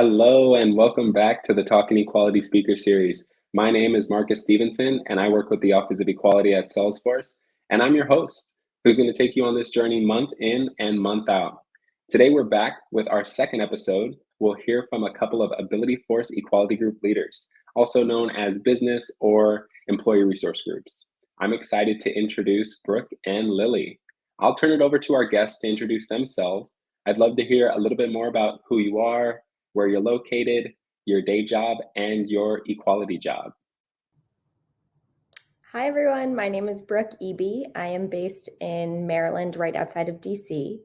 Hello and welcome back to the Talking Equality Speaker Series. My name is Marcus Stevenson and I work with the Office of Equality at Salesforce, and I'm your host who's going to take you on this journey month in and month out. Today we're back with our second episode. We'll hear from a couple of Abilityforce Equality Group leaders, also known as business or employee resource groups. I'm excited to introduce Brooke and Lilly. I'll turn it over to our guests to introduce themselves. I'd love to hear a little bit more about who you are, where you're located, your day job, and your equality job. Hi, everyone. My name is Brooke Eby. I am based in Maryland, right outside of DC.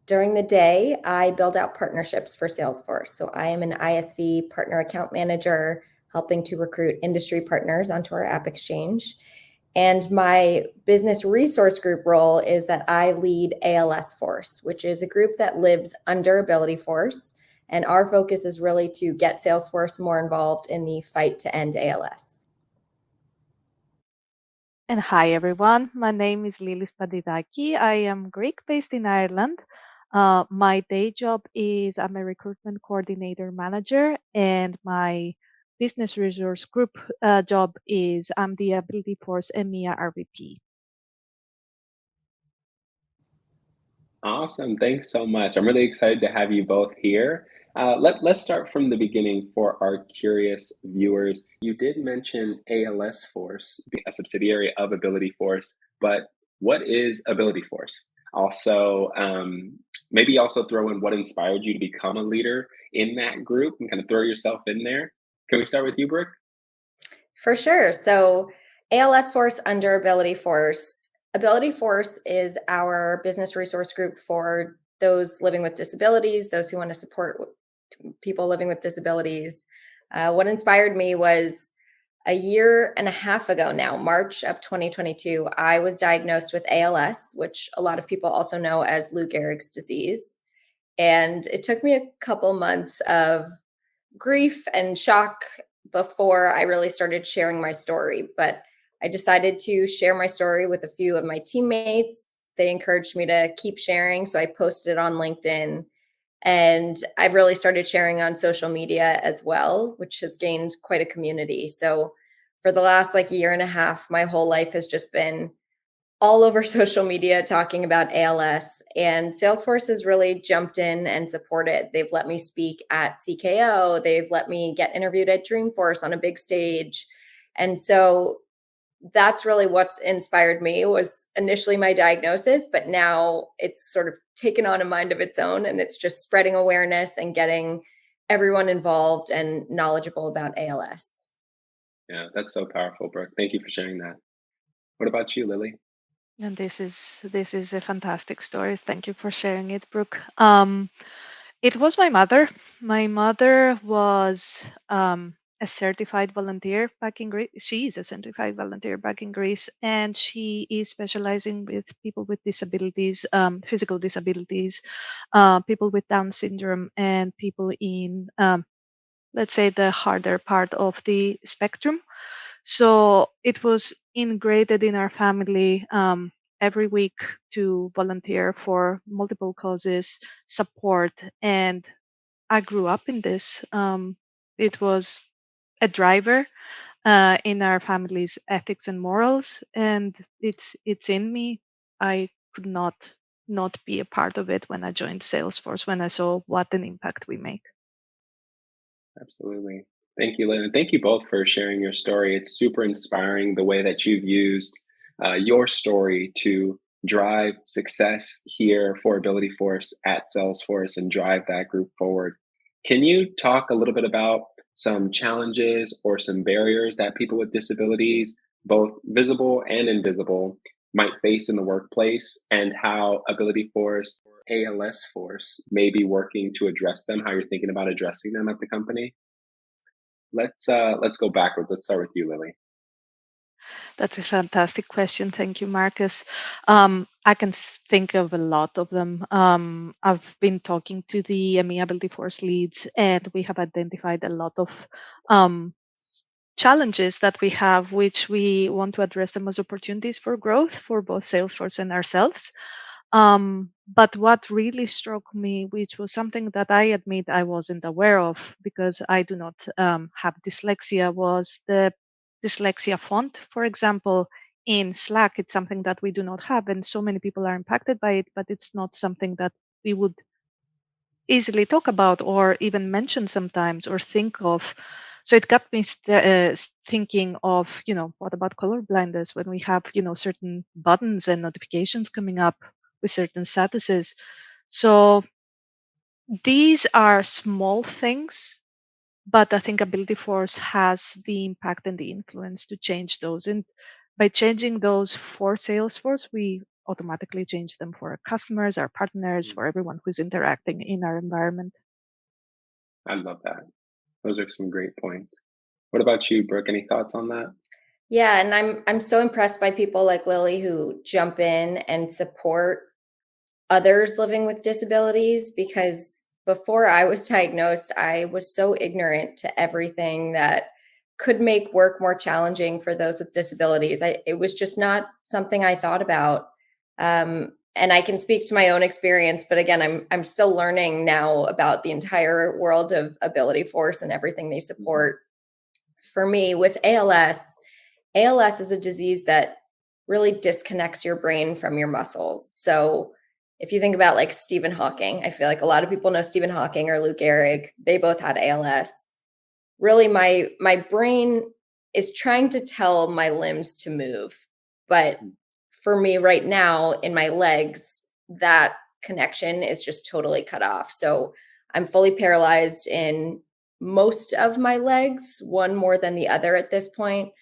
During the day, I build out partnerships for Salesforce. So I am an ISV partner account manager, helping to recruit industry partners onto our app exchange. And my business resource group role is that I lead ALSforce, which is a group that lives under Abilityforce. And our focus is really to get Salesforce more involved in the fight to end ALS. And hi, everyone. My name is Lilly Spantidaki. I am Greek based in Ireland. My day job is I'm a recruitment coordinator manager, and my business resource group job is I'm the Abilityforce EMEA RVP. Awesome. Thanks so much. I'm really excited to have you both here. Let's start from the beginning for our curious viewers. You did mention ALS Force, a subsidiary of Ability Force, but what is Ability Force? Also, maybe also throw in what inspired you to become a leader in that group and kind of throw yourself in there. Can we start with you, Brooke? For sure. So ALSforce under Abilityforce. Abilityforce is our business resource group for those living with disabilities, those who want to support people living with disabilities. What inspired me was a year and a half ago now, March of 2022, I was diagnosed with ALS, which a lot of people also know as Lou Gehrig's disease. And it took me a couple months of grief and shock before I really started sharing my story. But I decided to share my story with a few of my teammates. They encouraged me to keep sharing. So I posted it on LinkedIn. And I've really started sharing on social media as well, which has gained quite a community. So for the last year and a half, my whole life has just been all over social media talking about ALS, and Salesforce has really jumped in and supported. They've let me speak at CKO. They've let me get interviewed at Dreamforce on a big stage. And so that's really what's inspired me, was initially my diagnosis, but now it's sort of taken on a mind of its own, and it's just spreading awareness and getting everyone involved and knowledgeable about ALS. Yeah, that's so powerful, Brooke. Thank you for sharing that. What about you, Lily? And this is a fantastic story. Thank you for sharing it, Brooke. It was my mother. My mother was a certified volunteer back in Greece. She is a certified volunteer back in Greece, and she is specializing with people with disabilities, physical disabilities, people with Down syndrome, and people in, let's say, the harder part of the spectrum. So it was integrated in our family every week to volunteer for multiple causes, support, and I grew up in this. It was a driver in our family's ethics and morals, and it's in me. I could not be a part of it when I joined Salesforce, when I saw what an impact we make. Absolutely. Thank you, Lynn. And thank you both for sharing your story. It's super inspiring the way that you've used your story to drive success here for Ability Force at Salesforce and drive that group forward. Can you talk a little bit about some challenges or some barriers that people with disabilities, both visible and invisible, might face in the workplace, and how Ability Force or ALS Force may be working to address them, how you're thinking about addressing them at the company? Let's go backwards. Let's start with you, Lily. That's a fantastic question. Thank you, Marcus. I can think of a lot of them. I've been talking to the Amiability Force leads, and we have identified a lot of um, challenges that we have, which we want to address them as opportunities for growth for both Salesforce and ourselves. But what really struck me, which was something that I admit I wasn't aware of because I do not have dyslexia, was the dyslexia font. For example, in Slack, it's something that we do not have, and so many people are impacted by it, but it's not something that we would easily talk about or even mention sometimes or think of. So it got me thinking of, what about color blindness when we have, certain buttons and notifications coming up with certain statuses. So these are small things, but I think Ability Force has the impact and the influence to change those. And by changing those for Salesforce, we automatically change them for our customers, our partners, for everyone who's interacting in our environment. I love that. Those are some great points. What about you, Brooke? Any thoughts on that? Yeah, and I'm so impressed by people like Lilly who jump in and support others living with disabilities, because before I was diagnosed, I was so ignorant to everything that could make work more challenging for those with disabilities. It was just not something I thought about. And I can speak to my own experience, but again, I'm still learning now about the entire world of Ability Force and everything they support. For me, with ALS is a disease that really disconnects your brain from your muscles. So if you think about like Stephen Hawking, I feel like a lot of people know Stephen Hawking or Lou Gehrig. They both had ALS. Really, my brain is trying to tell my limbs to move, but for me right now in my legs, that connection is just totally cut off. So I'm fully paralyzed in most of my legs, one more than the other at this point.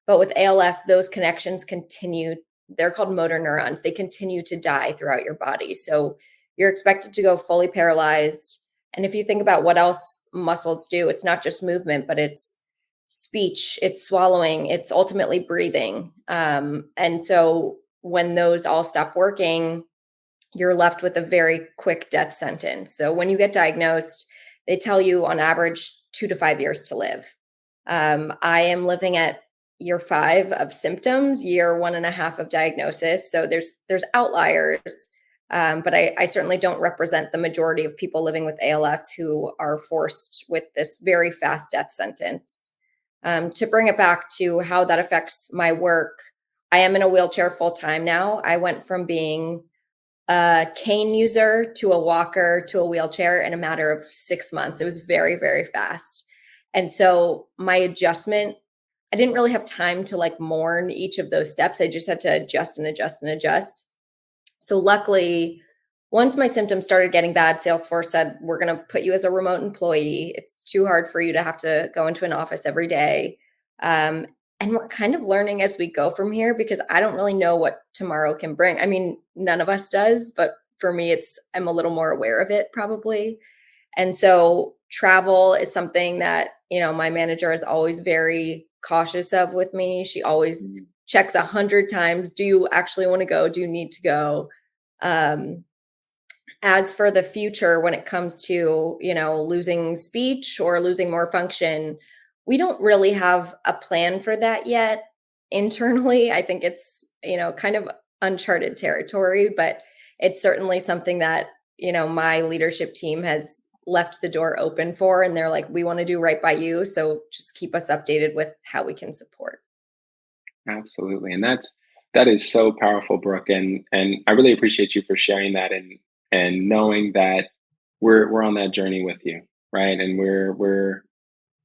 But with ALS, those connections continue. They're called motor neurons. They continue to die throughout your body. So you're expected to go fully paralyzed. And if you think about what else muscles do, it's not just movement, but it's speech, it's swallowing, it's ultimately breathing. And so when those all stop working, you're left with a very quick death sentence. So when you get diagnosed, they tell you on average 2 to 5 years to live. I am living at year 5 of symptoms, year 1.5 of diagnosis. So there's outliers, but I certainly don't represent the majority of people living with ALS who are forced with this very fast death sentence. To bring it back to how that affects my work, I am in a wheelchair full time now. I went from being a cane user to a walker to a wheelchair in a matter of 6 months. It was very, very fast. And so my adjustment, I didn't really have time to like mourn each of those steps. I just had to adjust and adjust and adjust. So luckily, once my symptoms started getting bad, Salesforce said, we're going to put you as a remote employee. It's too hard for you to have to go into an office every day. Um, and we're kind of learning as we go from here, because I don't really know what tomorrow can bring. I mean, none of us does, but for me, I'm a little more aware of it probably. And so travel is something that, my manager is always very cautious of with me. She always checks 100 times. Do you actually want to go? Do you need to go? Um, as for the future, when it comes to, losing speech or losing more function, we don't really have a plan for that yet internally. I think it's, kind of uncharted territory, but it's certainly something that, my leadership team has left the door open for. And they're like, we want to do right by you. So just keep us updated with how we can support. Absolutely. And that is so powerful, Brooke. And I really appreciate you for sharing that and knowing that we're on that journey with you, right? And we're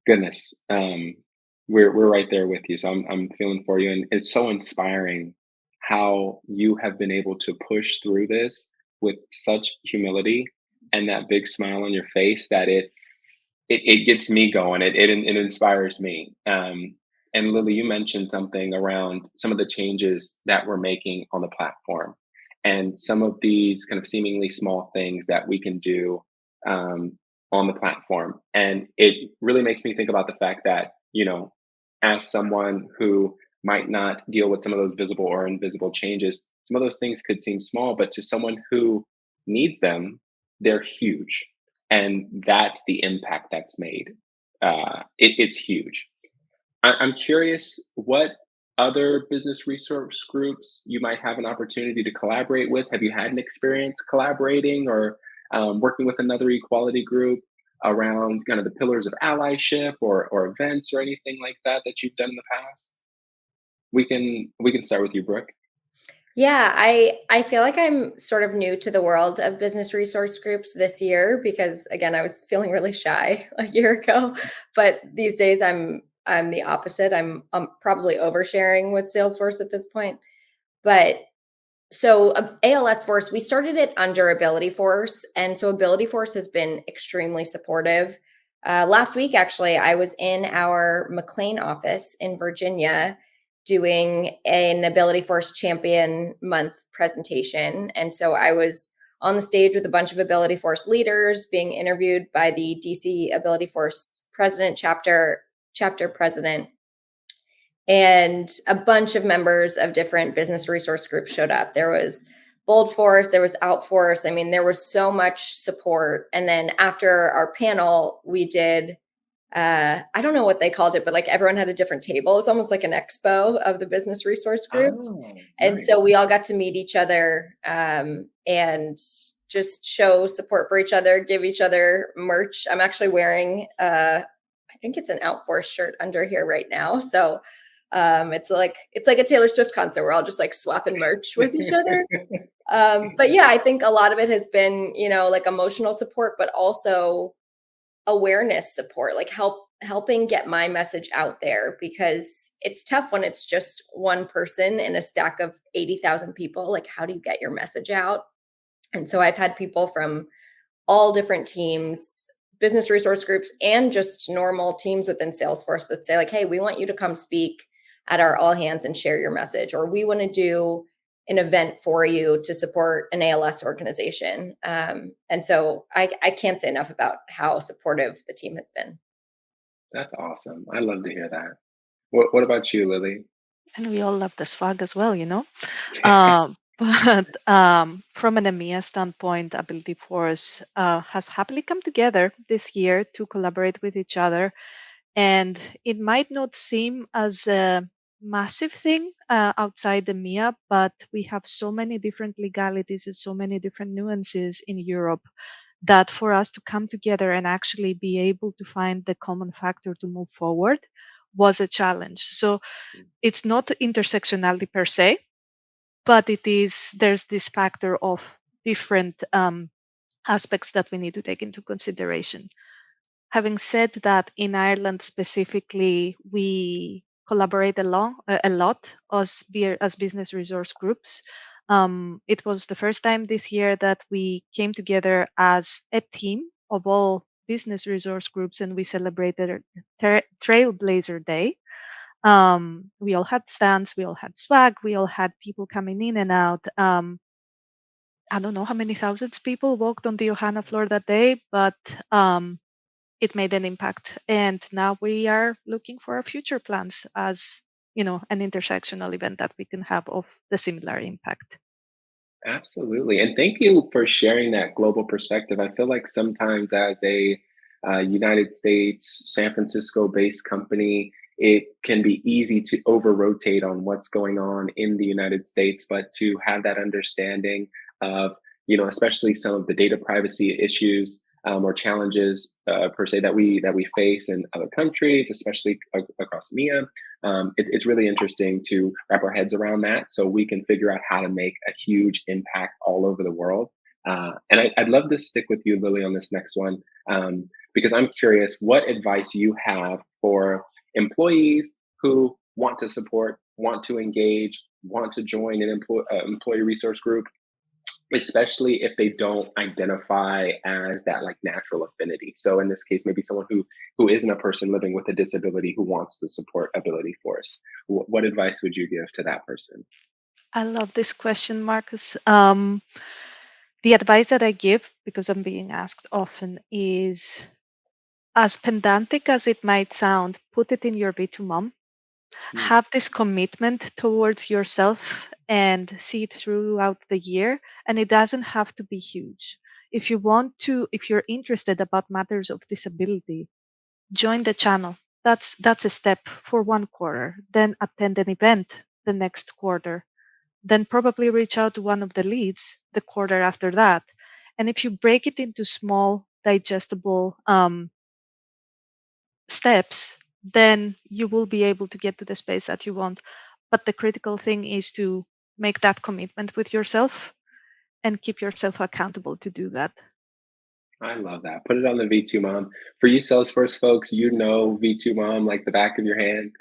goodness, we're right there with you. So I'm feeling for you. And it's so inspiring how you have been able to push through this with such humility and that big smile on your face that it gets me going. It inspires me. And Lily, you mentioned something around some of the changes that we're making on the platform, and some of these kind of seemingly small things that we can do on the platform. And it really makes me think about the fact that, as someone who might not deal with some of those visible or invisible changes, some of those things could seem small, but to someone who needs them, they're huge, and that's the impact that's made. It's huge. I'm curious, what other business resource groups you might have an opportunity to collaborate with? Have you had an experience collaborating or working with another equality group around kind of the pillars of allyship or events or anything like that that you've done in the past? We can start with you, Brooke. Yeah, I feel like I'm sort of new to the world of business resource groups this year because again, I was feeling really shy a year ago, but these days I'm the opposite. I'm probably oversharing with Salesforce at this point. But so ALSforce, we started it under Abilityforce, and so Abilityforce has been extremely supportive. Last week, actually, I was in our McLean office in Virginia doing an Abilityforce Champion Month presentation, and so I was on the stage with a bunch of Abilityforce leaders, being interviewed by the DC Abilityforce president, chapter president, and a bunch of members of different business resource groups showed up. There was Bold Force, there was Outforce. I mean, there was so much support. And then after our panel, we did I don't know what they called it, but like everyone had a different table. It's almost like an expo of the business resource groups. Oh, And so nice. we all got to meet each other and just show support for each other, give each other merch. I'm actually wearing I think it's an Outforce shirt under here right now. So it's like a Taylor Swift concert. We're all just like swapping merch with each other. But yeah, I think a lot of it has been, like emotional support, but also awareness support, like helping get my message out there because it's tough when it's just one person in a stack of 80,000 people. Like, how do you get your message out? And so I've had people from all different teams, business resource groups, and just normal teams within Salesforce that say, like, hey, we want you to come speak at our all hands and share your message, or we want to do an event for you to support an ALS organization. And so I can't say enough about how supportive the team has been. That's awesome. I love to hear that. What about you, Lily? And we all love the swag as well, you know. But from an EMEA standpoint, Ability Force has happily come together this year to collaborate with each other. And it might not seem as a massive thing outside the EMEA, but we have so many different legalities and so many different nuances in Europe that for us to come together and actually be able to find the common factor to move forward was a challenge. So it's not intersectionality per se, but there's this factor of different aspects that we need to take into consideration. Having said that, in Ireland specifically, we collaborate a lot as business resource groups. It was the first time this year that we came together as a team of all business resource groups and we celebrated Trailblazer Day. We all had stands, we all had swag, we all had people coming in and out. I don't know how many thousands people walked on the Ohana floor that day, but it made an impact. And now we are looking for our future plans as an intersectional event that we can have of the similar impact. Absolutely. And thank you for sharing that global perspective. I feel like sometimes as a United States, San Francisco based company, it can be easy to over rotate on what's going on in the United States, but to have that understanding of, especially some of the data privacy issues or challenges per se that we face in other countries, especially across MEA. It's really interesting to wrap our heads around that so we can figure out how to make a huge impact all over the world. And I'd love to stick with you, Lily, on this next one, because I'm curious what advice you have for employees who want to support, want to engage, want to join an employee resource group, especially if they don't identify as that like natural affinity. So in this case, maybe someone who isn't a person living with a disability who wants to support Ability Force. What advice would you give to that person? I love this question, Marcus. The advice that I give, because I'm being asked often, is as pedantic as it might sound, put it in your B2 mom. Hmm. Have this commitment towards yourself and see it throughout the year. And it doesn't have to be huge. If you're interested about matters of disability, join the channel. That's a step for one quarter. Then attend an event the next quarter. Then probably reach out to one of the leads the quarter after that. And if you break it into small, digestible steps, then you will be able to get to the space that you want. But the critical thing is to make that commitment with yourself and keep yourself accountable to do that. I love that. Put it on the V2 Mom. For you Salesforce folks, you know V2 Mom like the back of your hand.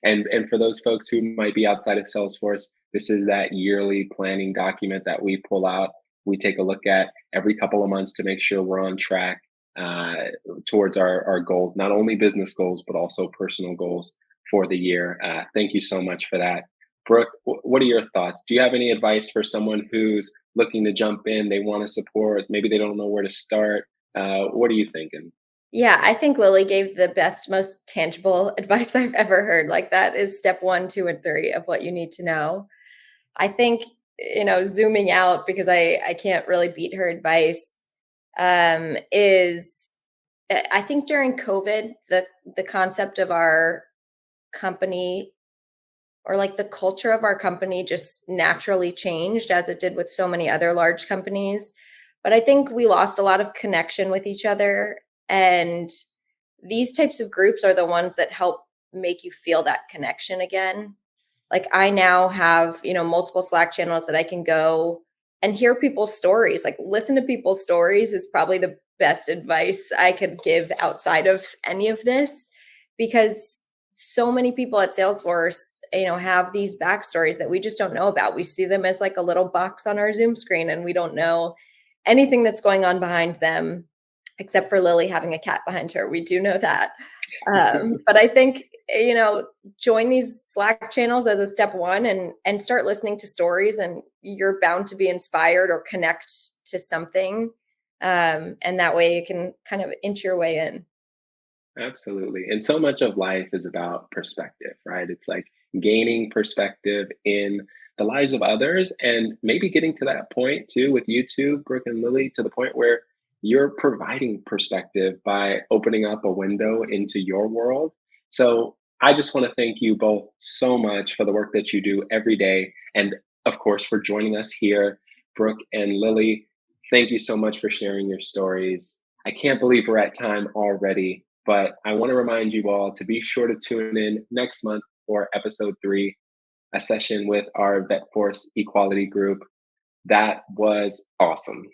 And for those folks who might be outside of Salesforce, this is that yearly planning document that we pull out. We take a look at every couple of months to make sure we're on track uh, towards our goals, not only business goals, but also personal goals for the year. Thank you so much for that. Brooke, what are your thoughts? Do you have any advice for someone who's looking to jump in, they want to support, maybe they don't know where to start? What are you thinking? Yeah, I think Lilly gave the best, most tangible advice I've ever heard. Like that is step one, two, and three of what you need to know. I think, zooming out because I can't really beat her advice, is I think during COVID, the concept of our company or like the culture of our company just naturally changed as it did with so many other large companies. But I think we lost a lot of connection with each other. And these types of groups are the ones that help make you feel that connection again. Like I now have, multiple Slack channels that I can go and hear people's stories. Like listen to people's stories is probably the best advice I could give outside of any of this because so many people at Salesforce, have these backstories that we just don't know about. We see them as like a little box on our Zoom screen and we don't know anything that's going on behind them except for Lilly having a cat behind her. We do know that. But I think, join these Slack channels as a step one and start listening to stories and you're bound to be inspired or connect to something. And that way you can kind of inch your way in. Absolutely. And so much of life is about perspective, right? It's like gaining perspective in the lives of others and maybe getting to that point too with you two, Brooke and Lily, to the point where you're providing perspective by opening up a window into your world. So I just want to thank you both so much for the work that you do every day. And of course, for joining us here, Brooke and Lily. Thank you so much for sharing your stories. I can't believe we're at time already, but I want to remind you all to be sure to tune in next month for episode 3, a session with our VetForce Equality Group. That was awesome.